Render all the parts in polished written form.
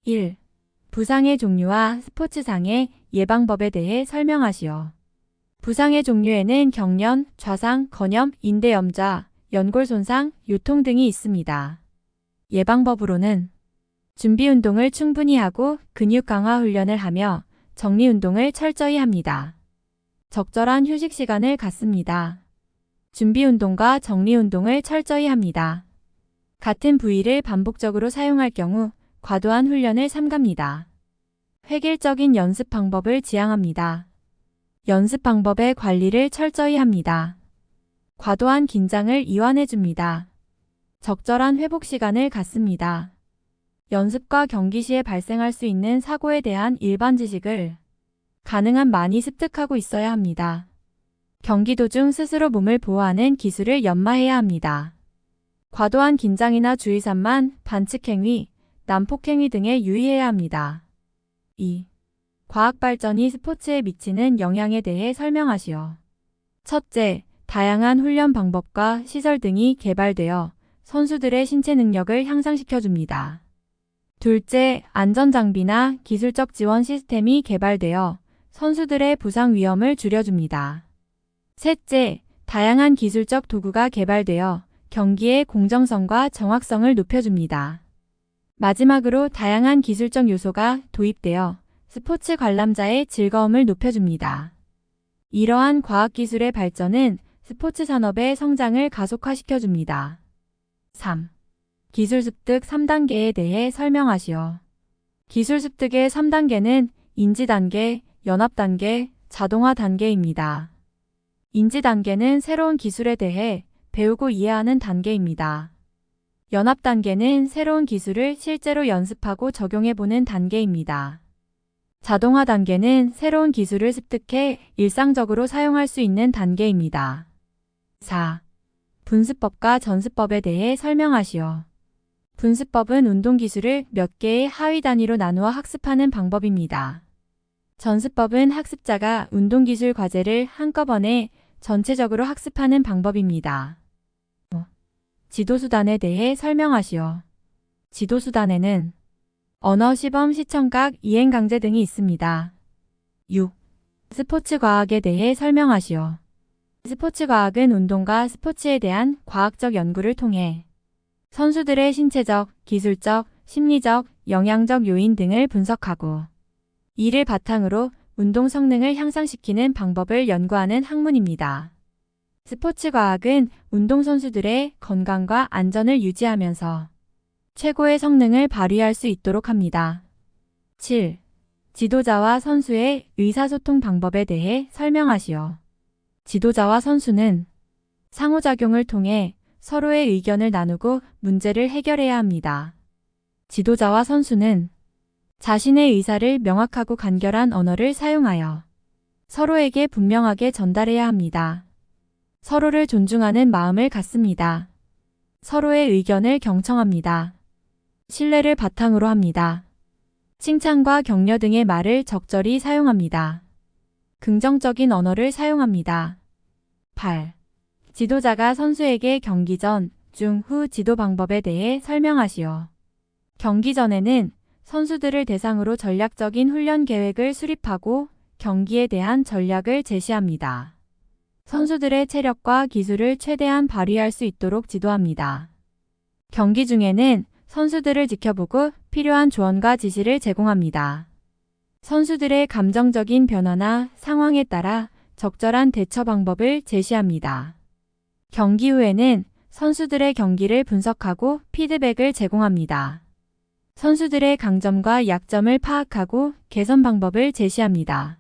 1. 부상의 종류와 스포츠상의 예방법에 대해 설명하시오. 부상의 종류에는 경련, 좌상, 건염, 인대염좌, 연골 손상, 요통 등이 있습니다. 예방법으로는 준비운동을 충분히 하고 근육 강화 훈련을 하며 정리운동을 철저히 합니다. 적절한 휴식 시간을 갖습니다. 준비운동과 정리운동을 철저히 합니다. 같은 부위를 반복적으로 사용할 경우 과도한 훈련을 삼갑니다. 획일적인 연습 방법을 지향합니다. 연습 방법의 관리를 철저히 합니다. 과도한 긴장을 이완해줍니다. 적절한 회복 시간을 갖습니다. 연습과 경기 시에 발생할 수 있는 사고에 대한 일반 지식을 가능한 많이 습득하고 있어야 합니다. 경기 도중 스스로 몸을 보호하는 기술을 연마해야 합니다. 과도한 긴장이나 주의산만, 반칙행위, 난폭행위 등에 유의해야 합니다. 2. 과학 발전이 스포츠에 미치는 영향에 대해 설명하시오. 첫째, 다양한 훈련 방법과 시설 등이 개발되어 선수들의 신체 능력을 향상시켜줍니다. 둘째, 안전장비나 기술적 지원 시스템이 개발되어 선수들의 부상 위험을 줄여줍니다. 셋째, 다양한 기술적 도구가 개발되어 경기의 공정성과 정확성을 높여줍니다. 마지막으로 다양한 기술적 요소가 도입되어 스포츠 관람자의 즐거움을 높여줍니다. 이러한 과학기술의 발전은 스포츠 산업의 성장을 가속화시켜줍니다. 3. 기술 습득 3단계에 대해 설명하시오. 기술 습득의 3단계는 인지 단계, 연합 단계, 자동화 단계입니다. 인지 단계는 새로운 기술에 대해 배우고 이해하는 단계입니다. 연합 단계는 새로운 기술을 실제로 연습하고 적용해보는 단계입니다. 자동화 단계는 새로운 기술을 습득해 일상적으로 사용할 수 있는 단계입니다. 4. 분습법과 전습법에 대해 설명하시오. 분습법은 운동기술을 몇 개의 하위 단위로 나누어 학습하는 방법입니다. 전습법은 학습자가 운동기술 과제를 한꺼번에 전체적으로 학습하는 방법입니다. 지도수단에 대해 설명하시오. 지도수단에는 언어, 시범, 시청각, 이행강제 등이 있습니다. 6. 스포츠과학에 대해 설명하시오. 스포츠과학은 운동과 스포츠에 대한 과학적 연구를 통해 선수들의 신체적, 기술적, 심리적, 영양적 요인 등을 분석하고 이를 바탕으로 운동 성능을 향상시키는 방법을 연구하는 학문입니다. 스포츠과학은 운동선수들의 건강과 안전을 유지하면서 최고의 성능을 발휘할 수 있도록 합니다. 7. 지도자와 선수의 의사소통 방법에 대해 설명하시오. 지도자와 선수는 상호작용을 통해 서로의 의견을 나누고 문제를 해결해야 합니다. 지도자와 선수는 자신의 의사를 명확하고 간결한 언어를 사용하여 서로에게 분명하게 전달해야 합니다. 서로를 존중하는 마음을 갖습니다. 서로의 의견을 경청합니다. 신뢰를 바탕으로 합니다. 칭찬과 격려 등의 말을 적절히 사용합니다. 긍정적인 언어를 사용합니다. 8. 지도자가 선수에게 경기 전, 중, 후 지도 방법에 대해 설명하시오. 경기 전에는 선수들을 대상으로 전략적인 훈련 계획을 수립하고 경기에 대한 전략을 제시합니다. 선수들의 체력과 기술을 최대한 발휘할 수 있도록 지도합니다. 경기 중에는 선수들을 지켜보고 필요한 조언과 지시를 제공합니다. 선수들의 감정적인 변화나 상황에 따라 적절한 대처 방법을 제시합니다. 경기 후에는 선수들의 경기를 분석하고 피드백을 제공합니다. 선수들의 강점과 약점을 파악하고 개선 방법을 제시합니다.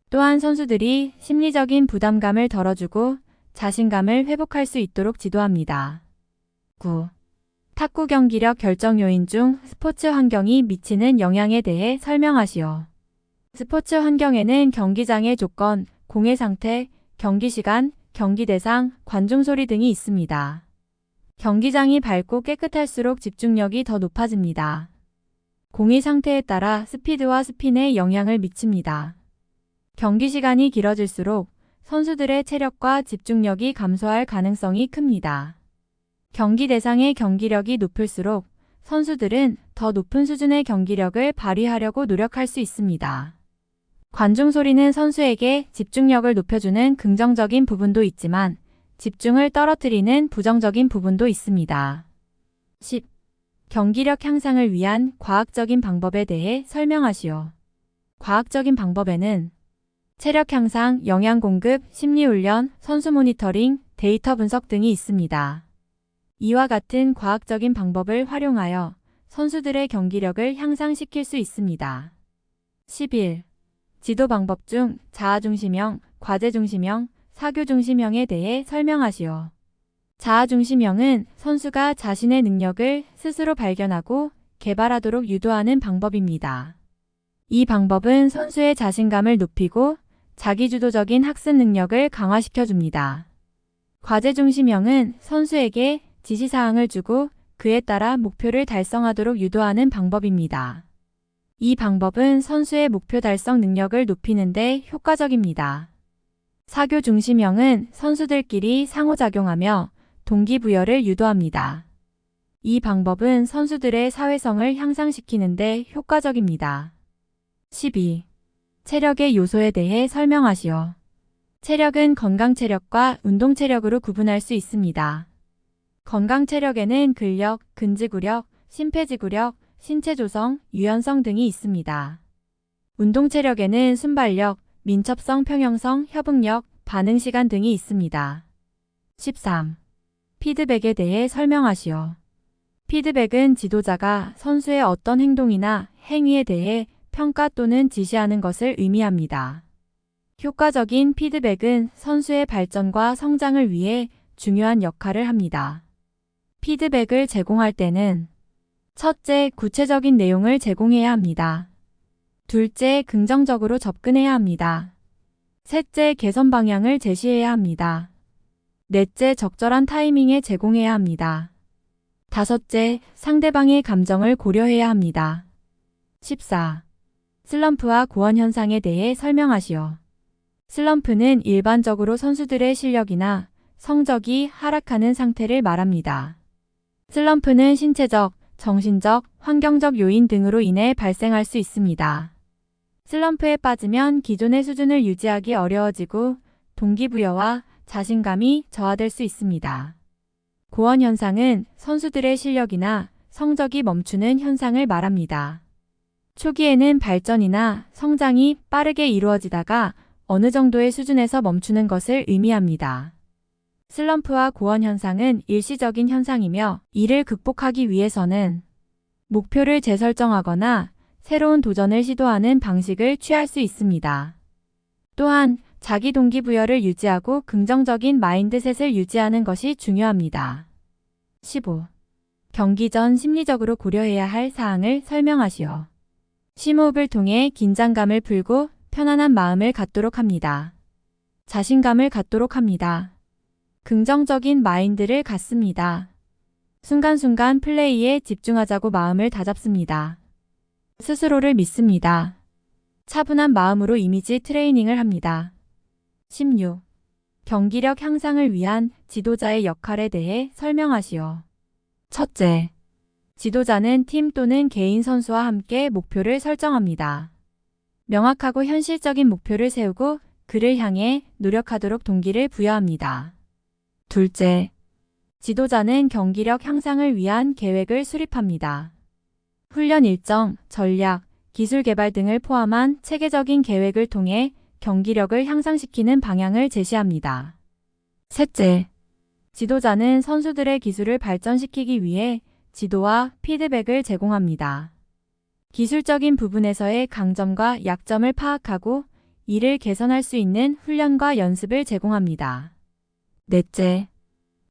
또한 선수들이 심리적인 부담감을 덜어주고 자신감을 회복할 수 있도록 지도합니다. 9. 탁구 경기력 결정 요인 중 스포츠 환경이 미치는 영향에 대해 설명하시오. 스포츠 환경에는 경기장의 조건, 공의 상태, 경기 시간, 경기 대상, 관중 소리 등이 있습니다. 경기장이 밝고 깨끗할수록 집중력이 더 높아집니다. 공의 상태에 따라 스피드와 스핀에 영향을 미칩니다. 경기 시간이 길어질수록 선수들의 체력과 집중력이 감소할 가능성이 큽니다. 경기 대상의 경기력이 높을수록 선수들은 더 높은 수준의 경기력을 발휘하려고 노력할 수 있습니다. 관중 소리는 선수에게 집중력을 높여주는 긍정적인 부분도 있지만 집중을 떨어뜨리는 부정적인 부분도 있습니다. 10. 경기력 향상을 위한 과학적인 방법에 대해 설명하시오. 과학적인 방법에는 체력 향상, 영양 공급, 심리 훈련, 선수 모니터링, 데이터 분석 등이 있습니다. 이와 같은 과학적인 방법을 활용하여 선수들의 경기력을 향상시킬 수 있습니다. 11. 지도 방법 중 자아중심형, 과제중심형, 사교중심형에 대해 설명하시오. 자아중심형은 선수가 자신의 능력을 스스로 발견하고 개발하도록 유도하는 방법입니다. 이 방법은 선수의 자신감을 높이고 자기주도적인 학습 능력을 강화시켜줍니다. 과제중심형은 선수에게 지시사항을 주고 그에 따라 목표를 달성하도록 유도하는 방법입니다. 이 방법은 선수의 목표 달성 능력을 높이는 데 효과적입니다. 사교중심형은 선수들끼리 상호작용하며 동기부여를 유도합니다. 이 방법은 선수들의 사회성을 향상시키는 데 효과적입니다. 12. 체력의 요소에 대해 설명하시오. 체력은 건강체력과 운동체력으로 구분할 수 있습니다. 건강체력에는 근력, 근지구력, 심폐지구력, 신체조성, 유연성 등이 있습니다. 운동체력에는 순발력, 민첩성, 평형성, 협응력, 반응시간 등이 있습니다. 13. 피드백에 대해 설명하시오. 피드백은 지도자가 선수의 어떤 행동이나 행위에 대해 평가 또는 지시하는 것을 의미합니다. 효과적인 피드백은 선수의 발전과 성장을 위해 중요한 역할을 합니다. 피드백을 제공할 때는 첫째, 구체적인 내용을 제공해야 합니다. 둘째, 긍정적으로 접근해야 합니다. 셋째, 개선 방향을 제시해야 합니다. 넷째, 적절한 타이밍에 제공해야 합니다. 다섯째, 상대방의 감정을 고려해야 합니다. 14. 슬럼프와 고원 현상에 대해 설명하시오. 슬럼프는 일반적으로 선수들의 실력이나 성적이 하락하는 상태를 말합니다. 슬럼프는 신체적, 정신적, 환경적 요인 등으로 인해 발생할 수 있습니다. 슬럼프에 빠지면 기존의 수준을 유지하기 어려워지고 동기부여와 자신감이 저하될 수 있습니다. 고원 현상은 선수들의 실력이나 성적이 멈추는 현상을 말합니다. 초기에는 발전이나 성장이 빠르게 이루어지다가 어느 정도의 수준에서 멈추는 것을 의미합니다. 슬럼프와 고원 현상은 일시적인 현상이며 이를 극복하기 위해서는 목표를 재설정하거나 새로운 도전을 시도하는 방식을 취할 수 있습니다. 또한 자기 동기부여를 유지하고 긍정적인 마인드셋을 유지하는 것이 중요합니다. 15. 경기 전 심리적으로 고려해야 할 사항을 설명하시오. 심호흡을 통해 긴장감을 풀고 편안한 마음을 갖도록 합니다. 자신감을 갖도록 합니다. 긍정적인 마인드를 갖습니다. 순간순간 플레이에 집중하자고 마음을 다잡습니다. 스스로를 믿습니다. 차분한 마음으로 이미지 트레이닝을 합니다. 16. 경기력 향상을 위한 지도자의 역할에 대해 설명하시오. 첫째, 지도자는 팀 또는 개인 선수와 함께 목표를 설정합니다. 명확하고 현실적인 목표를 세우고 그를 향해 노력하도록 동기를 부여합니다. 둘째, 지도자는 경기력 향상을 위한 계획을 수립합니다. 훈련 일정, 전략, 기술 개발 등을 포함한 체계적인 계획을 통해 경기력을 향상시키는 방향을 제시합니다. 셋째, 지도자는 선수들의 기술을 발전시키기 위해 지도와 피드백을 제공합니다. 기술적인 부분에서의 강점과 약점을 파악하고 이를 개선할 수 있는 훈련과 연습을 제공합니다. 넷째,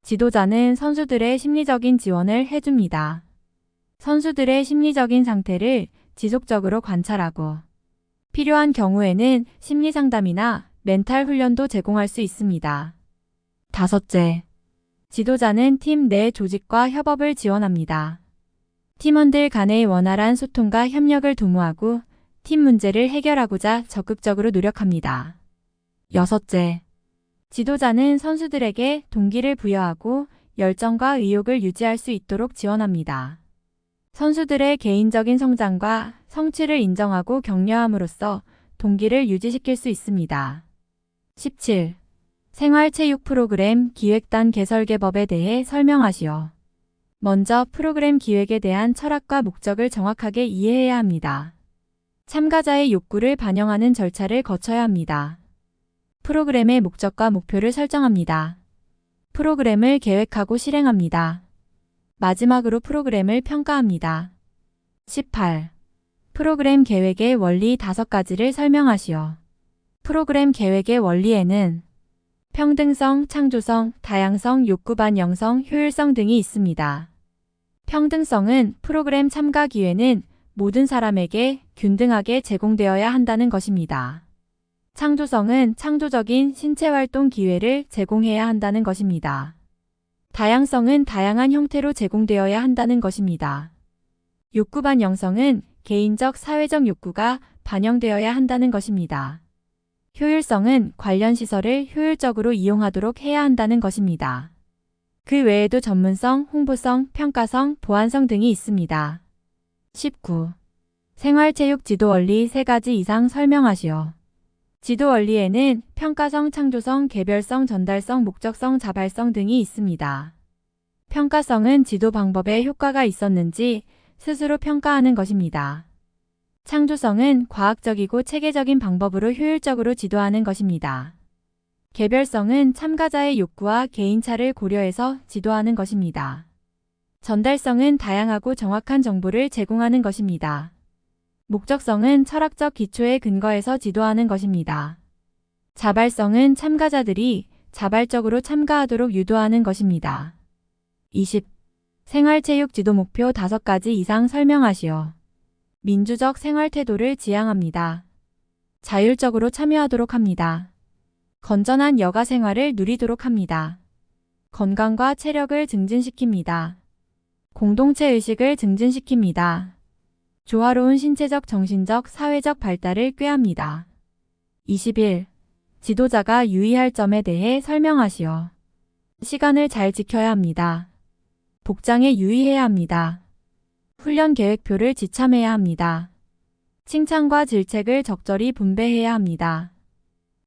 지도자는 선수들의 심리적인 지원을 해줍니다. 선수들의 심리적인 상태를 지속적으로 관찰하고 필요한 경우에는 심리 상담이나 멘탈 훈련도 제공할 수 있습니다. 다섯째, 지도자는 팀 내 조직과 협업을 지원합니다. 팀원들 간의 원활한 소통과 협력을 도모하고 팀 문제를 해결하고자 적극적으로 노력합니다. 여섯째, 지도자는 선수들에게 동기를 부여하고 열정과 의욕을 유지할 수 있도록 지원합니다. 선수들의 개인적인 성장과 성취를 인정하고 격려함으로써 동기를 유지시킬 수 있습니다. 17. 생활체육 프로그램 기획단 개설계법에 대해 설명하시오. 먼저 프로그램 기획에 대한 철학과 목적을 정확하게 이해해야 합니다. 참가자의 욕구를 반영하는 절차를 거쳐야 합니다. 프로그램의 목적과 목표를 설정합니다. 프로그램을 계획하고 실행합니다. 마지막으로 프로그램을 평가합니다. 18. 프로그램 계획의 원리 5가지를 설명하시오. 프로그램 계획의 원리에는 평등성, 창조성, 다양성, 욕구 반영성, 효율성 등이 있습니다. 평등성은 프로그램 참가 기회는 모든 사람에게 균등하게 제공되어야 한다는 것입니다. 창조성은 창조적인 신체활동 기회를 제공해야 한다는 것입니다. 다양성은 다양한 형태로 제공되어야 한다는 것입니다. 욕구 반영성은 개인적 사회적 욕구가 반영되어야 한다는 것입니다. 효율성은 관련 시설을 효율적으로 이용하도록 해야 한다는 것입니다. 그 외에도 전문성, 홍보성, 평가성, 보완성 등이 있습니다. 19. 생활체육 지도 원리 3가지 이상 설명하시오. 지도 원리에는 평가성, 창조성, 개별성, 전달성, 목적성, 자발성 등이 있습니다. 평가성은 지도 방법에 효과가 있었는지 스스로 평가하는 것입니다. 창조성은 과학적이고 체계적인 방법으로 효율적으로 지도하는 것입니다. 개별성은 참가자의 욕구와 개인차를 고려해서 지도하는 것입니다. 전달성은 다양하고 정확한 정보를 제공하는 것입니다. 목적성은 철학적 기초에 근거해서 지도하는 것입니다. 자발성은 참가자들이 자발적으로 참가하도록 유도하는 것입니다. 20. 생활체육 지도 목표 5가지 이상 설명하시오. 민주적 생활 태도를 지향합니다. 자율적으로 참여하도록 합니다. 건전한 여가 생활을 누리도록 합니다. 건강과 체력을 증진시킵니다. 공동체 의식을 증진시킵니다. 조화로운 신체적, 정신적, 사회적 발달을 꾀합니다. 21. 지도자가 유의할 점에 대해 설명하시오. 시간을 잘 지켜야 합니다. 복장에 유의해야 합니다. 훈련 계획표를 지참해야 합니다. 칭찬과 질책을 적절히 분배해야 합니다.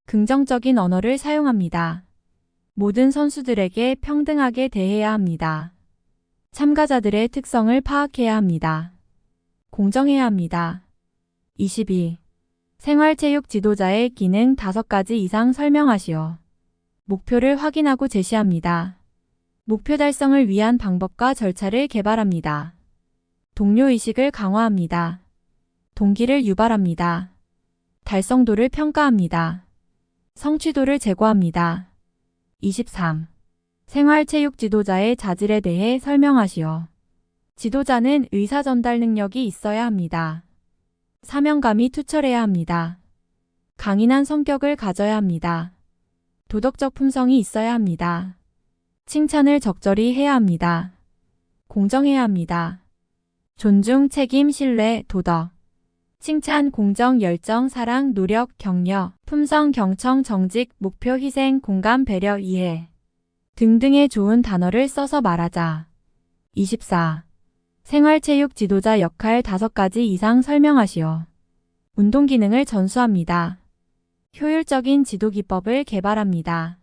긍정적인 언어를 사용합니다. 모든 선수들에게 평등하게 대해야 합니다. 참가자들의 특성을 파악해야 합니다. 공정해야 합니다. 22. 생활체육 지도자의 기능 5가지 이상 설명하시오. 목표를 확인하고 제시합니다. 목표 달성을 위한 방법과 절차를 개발합니다. 동료의식을 강화합니다. 동기를 유발합니다. 달성도를 평가합니다. 성취도를 제고합니다. 23. 생활체육 지도자의 자질에 대해 설명하시오. 지도자는 의사 전달 능력이 있어야 합니다. 사명감이 투철해야 합니다. 강인한 성격을 가져야 합니다. 도덕적 품성이 있어야 합니다. 칭찬을 적절히 해야 합니다. 공정해야 합니다. 존중, 책임, 신뢰, 도덕. 칭찬, 공정, 열정, 사랑, 노력, 격려, 품성, 경청, 정직, 목표, 희생, 공감, 배려, 이해 등등의 좋은 단어를 써서 말하자. 24. 생활체육 지도자 역할 5가지 이상 설명하시오. 운동 기능을 전수합니다. 효율적인 지도 기법을 개발합니다.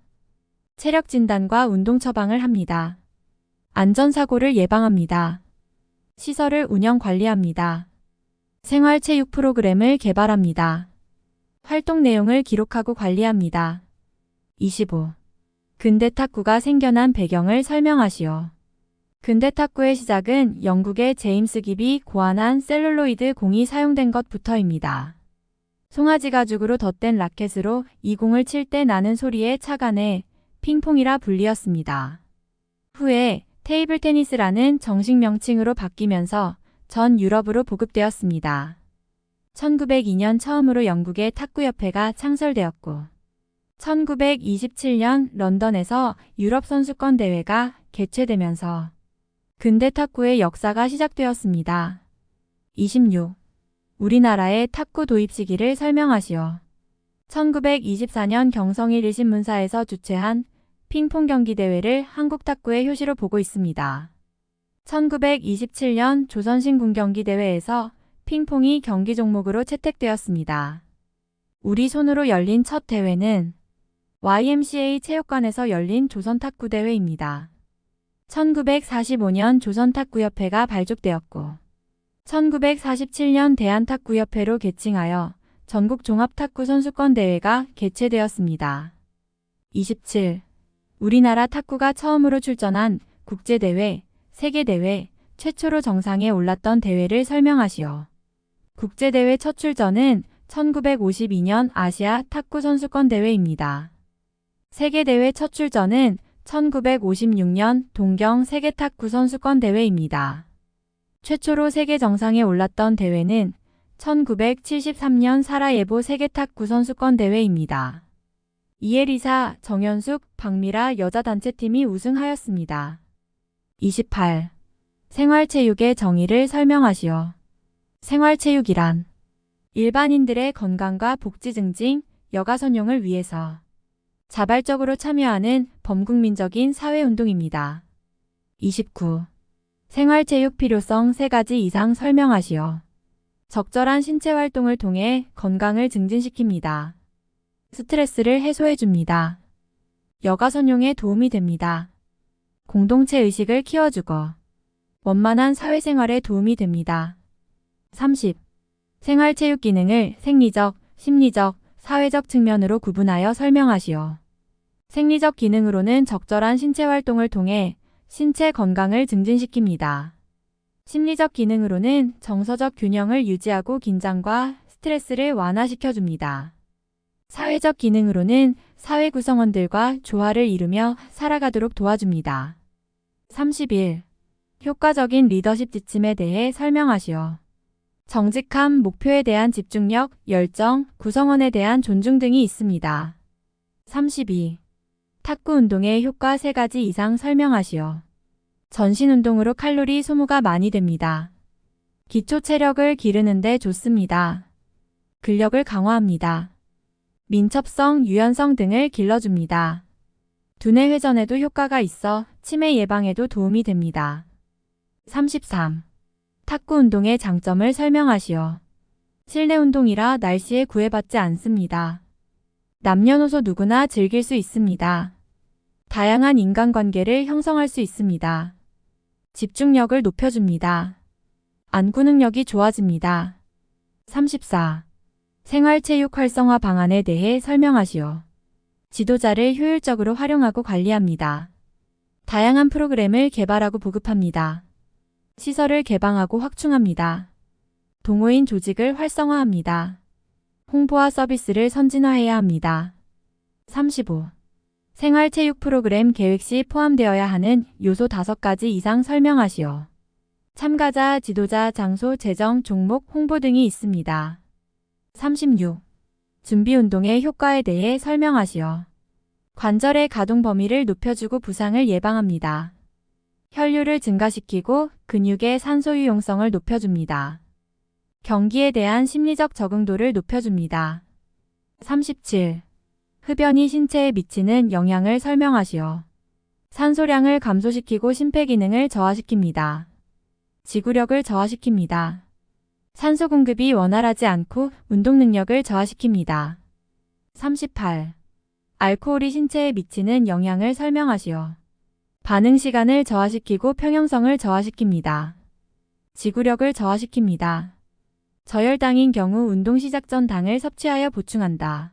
체력 진단과 운동 처방을 합니다. 안전사고를 예방합니다. 시설을 운영 관리합니다. 생활체육 프로그램을 개발합니다. 활동 내용을 기록하고 관리합니다. 25. 근대 탁구가 생겨난 배경을 설명하시오. 근대 탁구의 시작은 영국의 제임스 깁이 고안한 셀룰로이드 공이 사용된 것부터입니다. 송아지 가죽으로 덧댄 라켓으로 이 공을 칠 때 나는 소리에 착안해 핑퐁이라 불리었습니다. 후에 테이블 테니스라는 정식 명칭으로 바뀌면서 전 유럽으로 보급되었습니다. 1902년 처음으로 영국의 탁구협회가 창설되었고 1927년 런던에서 유럽 선수권 대회가 개최되면서 근대 탁구의 역사가 시작되었습니다. 26. 우리나라의 탁구 도입 시기를 설명하시오. 1924년 경성일 일신문사에서 주최한 핑퐁 경기 대회를 한국 탁구의 효시로 보고 있습니다. 1927년 조선신궁경기대회에서 핑퐁이 경기 종목으로 채택되었습니다. 우리 손으로 열린 첫 대회는 YMCA 체육관에서 열린 조선탁구대회입니다. 1945년 조선탁구협회가 발족되었고 1947년 대한탁구협회로 개칭하여 전국종합탁구선수권대회가 개최되었습니다. 27. 우리나라 탁구가 처음으로 출전한 국제대회, 세계대회, 최초로 정상에 올랐던 대회를 설명하시오. 국제대회 첫 출전은 1952년 아시아 탁구선수권대회입니다. 세계대회 첫 출전은 1956년 동경 세계탁구선수권대회입니다. 최초로 세계 정상에 올랐던 대회는 1973년 사라예보 세계탁구선수권대회입니다. 이혜리사, 정현숙, 박미라 여자단체팀이 우승하였습니다. 28. 생활체육의 정의를 설명하시오. 생활체육이란 일반인들의 건강과 복지 증진, 여가 선용을 위해서 자발적으로 참여하는 범국민적인 사회운동입니다. 29. 생활체육 필요성 3가지 이상 설명하시오. 적절한 신체활동을 통해 건강을 증진시킵니다. 스트레스를 해소해줍니다. 여가 선용에 도움이 됩니다. 공동체 의식을 키워주고 원만한 사회생활에 도움이 됩니다. 30. 생활체육 기능을 생리적, 심리적, 사회적 측면으로 구분하여 설명하시오. 생리적 기능으로는 적절한 신체활동을 통해 신체 건강을 증진시킵니다. 심리적 기능으로는 정서적 균형을 유지하고 긴장과 스트레스를 완화시켜줍니다. 사회적 기능으로는 사회 구성원들과 조화를 이루며 살아가도록 도와줍니다. 31. 효과적인 리더십 지침에 대해 설명하시오. 정직함, 목표에 대한 집중력, 열정, 구성원에 대한 존중 등이 있습니다. 32. 탁구 운동의 효과 3가지 이상 설명하시오. 전신 운동으로 칼로리 소모가 많이 됩니다. 기초 체력을 기르는 데 좋습니다. 근력을 강화합니다. 민첩성, 유연성 등을 길러줍니다. 두뇌 회전에도 효과가 있어 치매 예방에도 도움이 됩니다. 33. 탁구 운동의 장점을 설명하시오. 실내 운동이라 날씨에 구애받지 않습니다. 남녀노소 누구나 즐길 수 있습니다. 다양한 인간관계를 형성할 수 있습니다. 집중력을 높여줍니다. 안구 능력이 좋아집니다. 34. 생활체육 활성화 방안에 대해 설명하시오. 지도자를 효율적으로 활용하고 관리합니다. 다양한 프로그램을 개발하고 보급합니다. 시설을 개방하고 확충합니다. 동호인 조직을 활성화합니다. 홍보와 서비스를 선진화해야 합니다. 35. 생활체육 프로그램 계획 시 포함되어야 하는 요소 5가지 이상 설명하시오. 참가자, 지도자, 장소, 재정, 종목, 홍보 등이 있습니다. 36. 준비운동의 효과에 대해 설명하시오. 관절의 가동 범위를 높여주고 부상을 예방합니다. 혈류를 증가시키고 근육의 산소 유용성을 높여줍니다. 경기에 대한 심리적 적응도를 높여줍니다. 37. 흡연이 신체에 미치는 영향을 설명하시오. 산소량을 감소시키고 심폐기능을 저하시킵니다. 지구력을 저하시킵니다. 산소 공급이 원활하지 않고 운동 능력을 저하시킵니다. 38. 알코올이 신체에 미치는 영향을 설명하시오. 반응 시간을 저하시키고 평형성을 저하시킵니다. 지구력을 저하시킵니다. 저혈당인 경우 운동 시작 전 당을 섭취하여 보충한다.